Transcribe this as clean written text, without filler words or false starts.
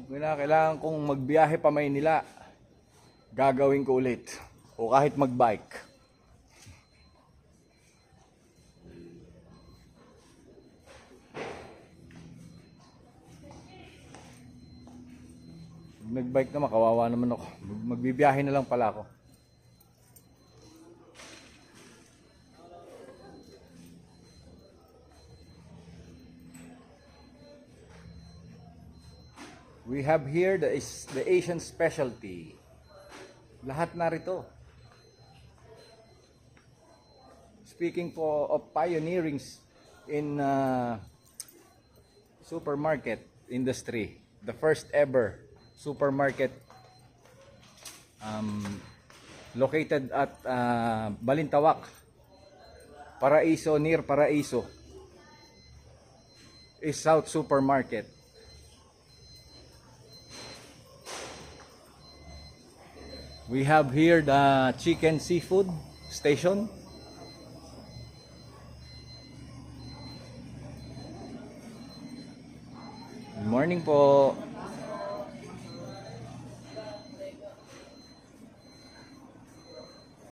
Kailangan kong magbiyahe pa Maynila, gagawin ko ulit. O kahit magbike. Nagbike naman, kawawa naman ako. Magbibiyahe na lang pala ako. We have here the Asian specialty. Lahat narito. Speaking of pioneering in supermarket industry, the first ever supermarket located at Balintawak, Paraiso, near Paraiso, is South Supermarket. We have here the chicken seafood station. Good morning po.